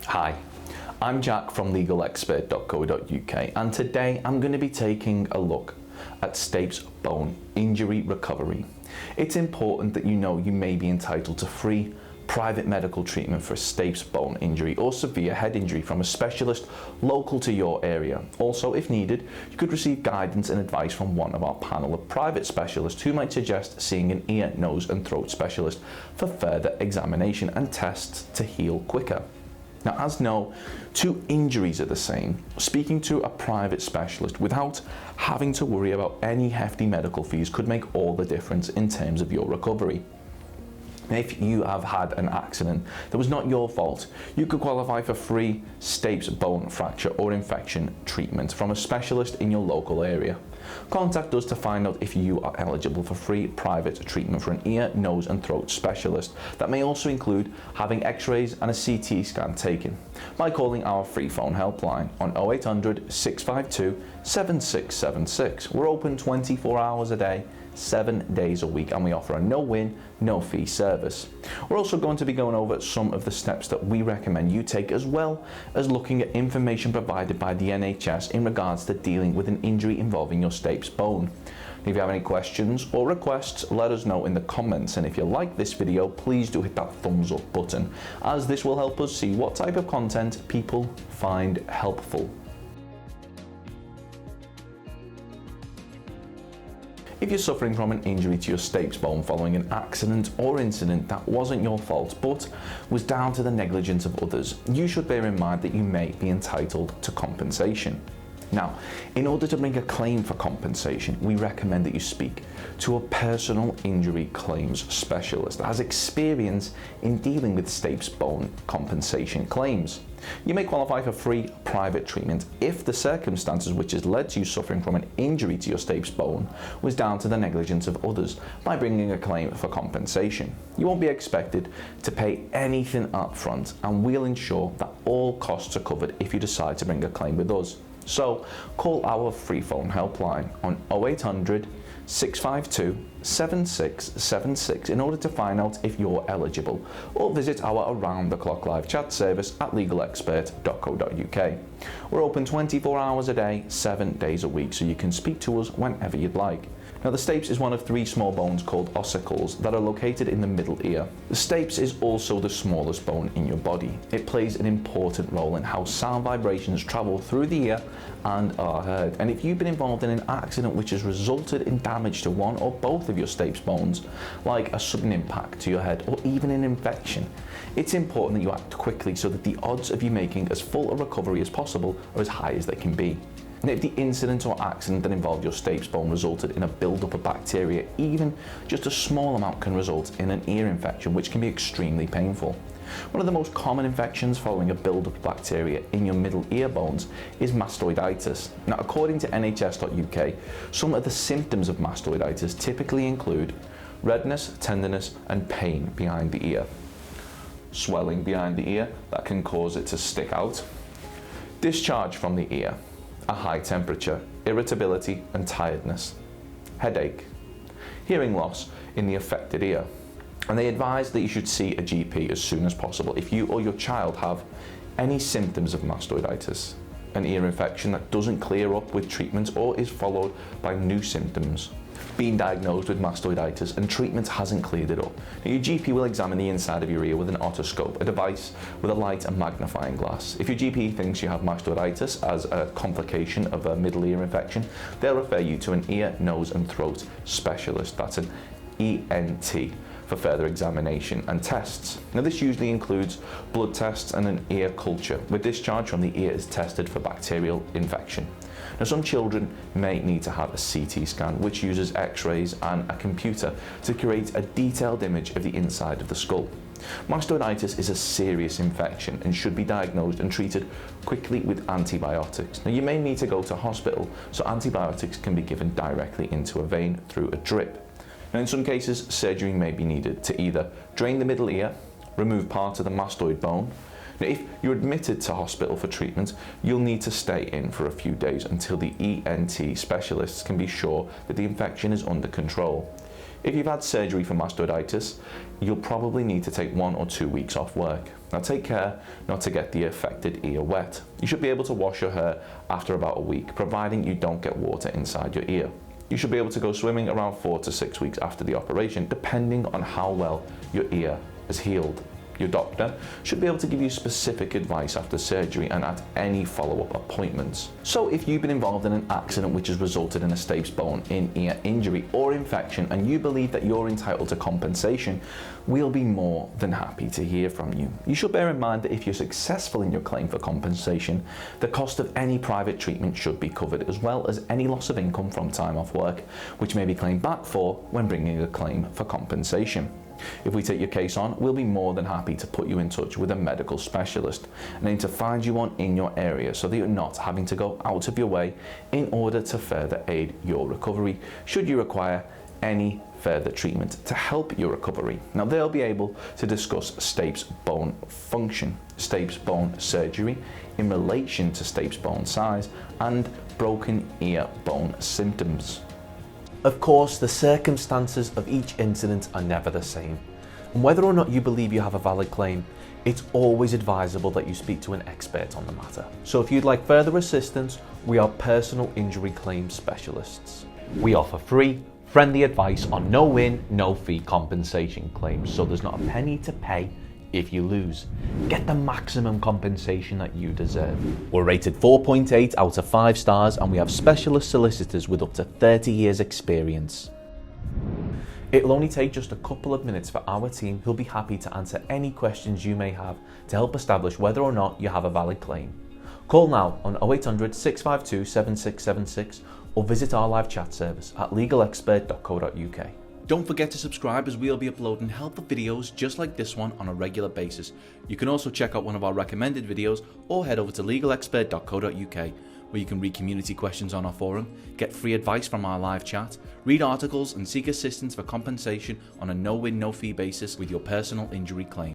Hi, I'm Jack from legalexpert.co.uk, and today I'm going to be taking a look at Stapes bone injury recovery. It's important that you know you may be entitled to free private medical treatment for a Stapes bone injury or severe head injury from a specialist local to your area. Also, if needed, you could receive guidance and advice from one of our panel of private specialists who might suggest seeing an ear, nose and throat specialist for further examination and tests to heal quicker. Now, as no two injuries are the same, speaking to a private specialist without having to worry about any hefty medical fees could make all the difference in terms of your recovery. If you have had an accident that was not your fault, you could qualify for free Stapes bone fracture or infection treatment from a specialist in your local area. Contact us to find out if you are eligible for free private treatment for an ear, nose and throat specialist. That may also include having x-rays and a CT scan taken by calling our free phone helpline on 0800 652 7676. We're open 24 hours a day, 7 days a week, and we offer a no-win, no-fee service. We're also going to be going over some of the steps that we recommend you take, as well as looking at information provided by the NHS in regards to dealing with an injury involving your Stapes bone. If you have any questions or requests, let us know in the comments, and if you like this video, please do hit that thumbs up button, as this will help us see what type of content people find helpful. If you're suffering from an injury to your Stapes bone following an accident or incident that wasn't your fault but was down to the negligence of others, you should bear in mind that you may be entitled to compensation. Now, in order to bring a claim for compensation, we recommend that you speak to a personal injury claims specialist that has experience in dealing with Stapes bone compensation claims. You may qualify for free private treatment if the circumstances which has led to you suffering from an injury to your Stapes bone was down to the negligence of others by bringing a claim for compensation. You won't be expected to pay anything up front, and we'll ensure that all costs are covered if you decide to bring a claim with us. So call our free phone helpline on 0800 652 7676 in order to find out if you're eligible, or visit our around the clock live chat service at legalexpert.co.uk. We're open 24 hours a day, 7 days a week, so you can speak to us whenever you'd like. Now, the Stapes is one of 3 small bones called ossicles that are located in the middle ear. The Stapes is also the smallest bone in your body. It plays an important role in how sound vibrations travel through the ear and are heard. And if you've been involved in an accident which has resulted in damage to one or both of your Stapes bones, like a sudden impact to your head or even an infection, it's important that you act quickly so that the odds of you making as full a recovery as possible are as high as they can be. And if the incident or accident that involved your Stapes bone resulted in a build-up of bacteria, even just a small amount can result in an ear infection, which can be extremely painful. One of the most common infections following a build-up of bacteria in your middle ear bones is mastoiditis. Now, according to nhs.uk, some of the symptoms of mastoiditis typically include redness, tenderness and pain behind the ear, swelling behind the ear that can cause it to stick out, discharge from the ear, a high temperature, irritability and tiredness, headache, hearing loss in the affected ear. And they advise that you should see a GP as soon as possible if you or your child have any symptoms of mastoiditis, an ear infection that doesn't clear up with treatment or is followed by new symptoms, being diagnosed with mastoiditis and treatment hasn't cleared it up. Now, your GP will examine the inside of your ear with an otoscope, a device with a light and magnifying glass. If your GP thinks you have mastoiditis as a complication of a middle ear infection, they'll refer you to an ear, nose and throat specialist. That's an ENT for further examination and tests. Now, this usually includes blood tests and an ear culture, where discharge from the ear is tested for bacterial infection. Now, some children may need to have a CT scan, which uses x-rays and a computer to create a detailed image of the inside of the skull. Mastoiditis is a serious infection and should be diagnosed and treated quickly with antibiotics. Now, you may need to go to hospital, so antibiotics can be given directly into a vein through a drip. Now, in some cases, surgery may be needed to either drain the middle ear, remove part of the mastoid bone. Now, if you're admitted to hospital for treatment, you'll need to stay in for a few days until the ENT specialists can be sure that the infection is under control. If you've had surgery for mastoiditis, you'll probably need to take 1 or 2 weeks off work. Now take care not to get the affected ear wet. You should be able to wash your hair after about a week, providing you don't get water inside your ear. You should be able to go swimming around 4 to 6 weeks after the operation, depending on how well your ear has healed. Your doctor should be able to give you specific advice after surgery and at any follow-up appointments. So if you've been involved in an accident which has resulted in a Stapes bone in ear injury or infection and you believe that you're entitled to compensation, we'll be more than happy to hear from you. You should bear in mind that if you're successful in your claim for compensation, the cost of any private treatment should be covered, as well as any loss of income from time off work, which may be claimed back for when bringing a claim for compensation. If we take your case on, we'll be more than happy to put you in touch with a medical specialist and aim to find you one in your area so that you're not having to go out of your way in order to further aid your recovery, should you require any further treatment to help your recovery. Now they'll be able to discuss Stapes bone function, Stapes bone surgery in relation to Stapes bone size, and broken ear bone symptoms. Of course, the circumstances of each incident are never the same, and whether or not you believe you have a valid claim, it's always advisable that you speak to an expert on the matter. So if you'd like further assistance, we are personal injury claim specialists. We offer free, friendly advice on no-win, no-fee compensation claims, so there's not a penny to pay if you lose. Get the maximum compensation that you deserve. We're rated 4.8 out of 5 stars, and we have specialist solicitors with up to 30 years experience. It'll only take just a couple of minutes for our team, who'll be happy to answer any questions you may have to help establish whether or not you have a valid claim. Call now on 0800 652 7676 or visit our live chat service at legalexpert.co.uk. Don't forget to subscribe, as we'll be uploading helpful videos just like this one on a regular basis. You can also check out one of our recommended videos or head over to legalexpert.co.uk, where you can read community questions on our forum, get free advice from our live chat, read articles and seek assistance for compensation on a no-win, no-fee basis with your personal injury claim.